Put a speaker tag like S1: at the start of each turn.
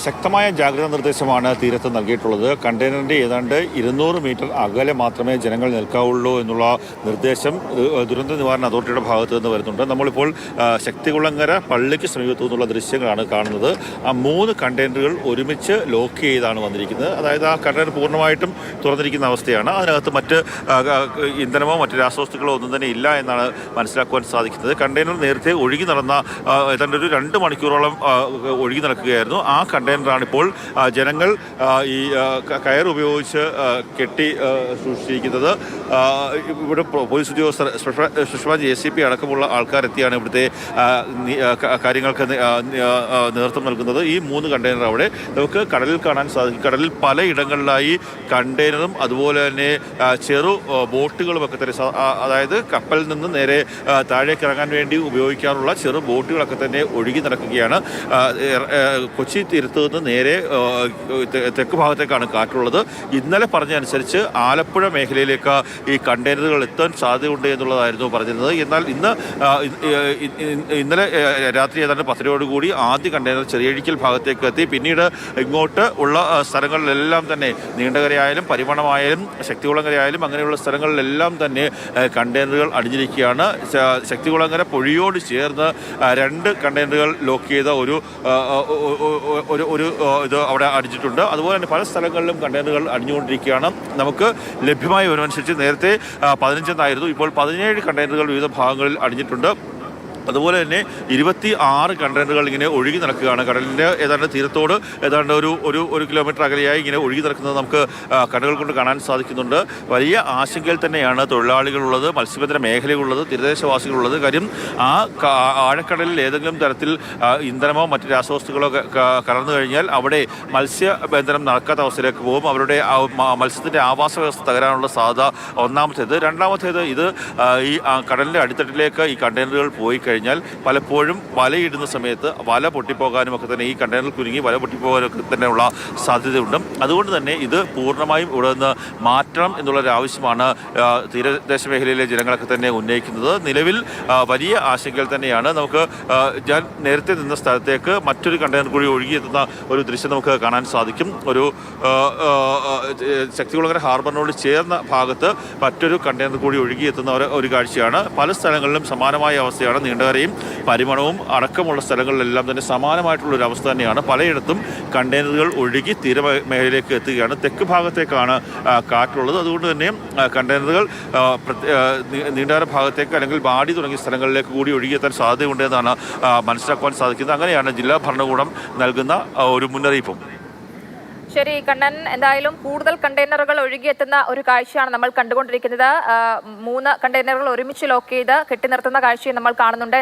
S1: ശക്തമായ ജാഗ്രതാ നിർദ്ദേശമാണ് തീരത്ത് നൽകിയിട്ടുള്ളത്. കണ്ടെയ്നറിൻ്റെ ഏതാണ്ട് 200 മീറ്റർ അകലെ മാത്രമേ ജനങ്ങൾ നിൽക്കാവുള്ളൂ എന്നുള്ള നിർദ്ദേശം ദുരന്ത നിവാരണ അതോറിറ്റിയുടെ ഭാഗത്തു നിന്ന് വരുന്നുണ്ട്. നമ്മളിപ്പോൾ ശക്തികുളങ്ങര പള്ളിക്ക് സമീപത്തു നിന്നുള്ള ദൃശ്യങ്ങളാണ് കാണുന്നത്. ആ 3 കണ്ടെയ്നറുകൾ ഒരുമിച്ച് ലോക്ക് ചെയ്താണ് വന്നിരിക്കുന്നത്. അതായത് ആ കണ്ടെയ്നർ പൂർണ്ണമായിട്ടും തുറന്നിരിക്കുന്ന അവസ്ഥയാണ്. അതിനകത്ത് മറ്റ് ഇന്ധനമോ മറ്റ് രാസവസ്തുക്കളോ ഒന്നും തന്നെ ഇല്ല എന്നാണ് മനസ്സിലാക്കുവാൻ സാധിക്കുന്നത്. കണ്ടെയ്നർ നേരത്തെ ഒഴുകി നടന്ന ഏതാണ്ട് ഒരു 2 മണിക്കൂറോളം ഒഴുകി നടക്കുകയായിരുന്നു. ആ കണ്ടെയ്നറാണ് ഇപ്പോൾ ജനങ്ങൾ ഈ കയർ ഉപയോഗിച്ച് കെട്ടി സൂക്ഷിച്ചിരിക്കുന്നത്. ഇവിടെ പോലീസ് ഉദ്യോഗസ്ഥർ സുഷമ JCP അടക്കമുള്ള ആൾക്കാരെത്തിയാണ് ഇവിടുത്തെ കാര്യങ്ങൾക്ക് നേതൃത്വം നൽകുന്നത്. ഈ 3 കണ്ടെയ്നർ അവിടെ നമുക്ക് കടലിൽ കാണാൻ സാധിക്കും. കടലിൽ പലയിടങ്ങളിലായി കണ്ടെയ്നറും അതുപോലെ തന്നെ ചെറു ബോട്ടുകളുമൊക്കെ തന്നെ, അതായത് കപ്പലിൽ നിന്ന് നേരെ താഴേക്ക് ഇറങ്ങാൻ വേണ്ടി ഉപയോഗിക്കാറുള്ള ചെറു ബോട്ടുകളൊക്കെ തന്നെ ഒഴുകി നടക്കുകയാണ്. കൊച്ചി തീരത്ത് നിന്ന് നേരെ തെക്ക് ഭാഗത്തേക്കാണ് കാറ്റുള്ളത്. ഇന്നലെ പറഞ്ഞതനുസരിച്ച് ആലപ്പുഴ മേഖലയിലേക്ക് ഈ കണ്ടെയ്നറുകൾ എത്താൻ സാധ്യതയുണ്ട് എന്നുള്ളതായിരുന്നു പറഞ്ഞിരുന്നത്. എന്നാൽ ഇന്നലെ രാത്രി ഏതാണ്ട് 10:00 ആദ്യ കണ്ടെയ്നർ ചെറിയഴിക്കൽ ഭാഗത്തേക്ക് എത്തി. പിന്നീട് ഇങ്ങോട്ട് ഉള്ള സ്ഥലങ്ങളിലെല്ലാം തന്നെ നീണ്ടകരയായാലും പരിമണമായാലും ശക്തികുളങ്ങരയായാലും അങ്ങനെയുള്ള സ്ഥലങ്ങളിലെല്ലാം തന്നെ കണ്ടെയ്നറുകൾ അടിഞ്ഞിരിക്കുകയാണ്. ശക്തികുളങ്ങര പൊഴിയോട് ചേർന്ന് 2 കണ്ടെയ്നറുകൾ ലോക്ക് ചെയ്ത ഒരു ഇത് അവിടെ അടിച്ചിട്ടുണ്ട്. അതുപോലെ തന്നെ പല സ്ഥലങ്ങളിലും കണ്ടെയ്നറുകൾ അടിഞ്ഞുകൊണ്ടിരിക്കുകയാണ്. നമുക്ക് ലഭ്യമായ വിവരമനുസരിച്ച് നേരത്തെ 15 എന്നായിരുന്നു, ഇപ്പോൾ 17 കണ്ടെയ്നറുകൾ വിവിധ ഭാഗങ്ങളിൽ അടിഞ്ഞിട്ടുണ്ട്. അതുപോലെ തന്നെ 26 കണ്ടെയ്നറുകൾ ഇങ്ങനെ ഒഴുകി നടക്കുകയാണ്. കടലിൻ്റെ ഏതാണ്ട് തീരത്തോട് ഏതാണ്ട് ഒരു കിലോമീറ്റർ അകലെയായി ഇങ്ങനെ ഒഴുകി നടക്കുന്നത് നമുക്ക് കണ്ണുകൾ കൊണ്ട് കാണാൻ സാധിക്കുന്നുണ്ട്. വലിയ ആശങ്കയിൽ തന്നെയാണ് തൊഴിലാളികളുള്ളത്, മത്സ്യബന്ധന മേഖലയുള്ളത്, തീരദേശവാസികളുള്ളത്. കാര്യം ആ ആഴക്കടലിൽ ഏതെങ്കിലും തരത്തിൽ ഇന്ധനമോ മറ്റ് രാസവസ്തുക്കളോ കലർന്നു കഴിഞ്ഞാൽ അവിടെ മത്സ്യബന്ധനം നടക്കാത്ത അവസ്ഥയിലേക്ക് പോകും. അവരുടെ മത്സ്യത്തിൻ്റെ ആവാസ വ്യവസ്ഥ തകരാനുള്ള സാധ്യത ഒന്നാമത്തേത്. രണ്ടാമത്തേത്, ഇത് ഈ കടലിൻ്റെ അടിത്തട്ടിലേക്ക് ഈ കണ്ടെയ്നറുകൾ പോയി കഴിഞ്ഞാൽ പലപ്പോഴും വലയിടുന്ന സമയത്ത് വല പൊട്ടിപ്പോകാനും ഒക്കെ തന്നെ, ഈ കണ്ടെയ്നർ കുരുങ്ങി വല പൊട്ടിപ്പോകാനൊക്കെ തന്നെയുള്ള സാധ്യതയുണ്ട്. അതുകൊണ്ട് തന്നെ ഇത് പൂർണ്ണമായും ഇവിടെ നിന്ന് മാറ്റണം എന്നുള്ളൊരു ആവശ്യമാണ് തീരദേശ മേഖലയിലെ ജനങ്ങളൊക്കെ തന്നെ ഉന്നയിക്കുന്നത്. നിലവിൽ വലിയ ആശങ്കയിൽ തന്നെയാണ്. നമുക്ക് ഞാൻ നേരത്തെ നിന്ന സ്ഥലത്തേക്ക് മറ്റൊരു കണ്ടെയ്നർ കൂടി ഒഴുകിയെത്തുന്ന ഒരു ദൃശ്യം നമുക്ക് കാണാൻ സാധിക്കും. ഒരു ശക്തികുളങ്ങര ഹാർബറിനോട് ചേർന്ന ഭാഗത്ത് മറ്റൊരു കണ്ടെയ്നർ കൂടി ഒഴുകിയെത്തുന്ന ഒരു കാഴ്ചയാണ്. പല സ്ഥലങ്ങളിലും സമാനമായ അവസ്ഥയാണ്. നീണ്ടകരയും പരിമണവും അടക്കമുള്ള സ്ഥലങ്ങളിലെല്ലാം തന്നെ സമാനമായിട്ടുള്ളൊരു അവസ്ഥ തന്നെയാണ്. പലയിടത്തും കണ്ടെയ്നറുകൾ ഒഴുകി തീരമേഖലയിലേക്ക് എത്തുകയാണ്. തെക്ക് ഭാഗത്തേക്കാണ് കാറ്റുള്ളത്. അതുകൊണ്ട് തന്നെ കണ്ടെയ്നറുകൾ നീണ്ടകര ഭാഗത്തേക്ക് അല്ലെങ്കിൽ ബാടി തുടങ്ങിയ സ്ഥലങ്ങളിലേക്ക് കൂടി ഒഴുകിയെത്താൻ സാധ്യതയുണ്ടെന്നാണ് മനസ്സിലാക്കുവാൻ സാധിക്കുന്നത്. അങ്ങനെയാണ് ജില്ലാ ഭരണകൂടം നൽകുന്ന ഒരു മുന്നറിയിപ്പും.
S2: ശരി കണ്ണൻ, എന്തായാലും കൂടുതൽ കണ്ടെയ്നറുകൾ ഒഴുകിയെത്തുന്ന ഒരു കാഴ്ചയാണ് നമ്മൾ കണ്ടുകൊണ്ടിരിക്കുന്നത്. 3 കണ്ടെയ്നറുകൾ ഒരുമിച്ച് ലോക്ക് ചെയ്ത് കെട്ടി നിർത്തുന്ന കാഴ്ചയും നമ്മൾ കാണുന്നുണ്ട്.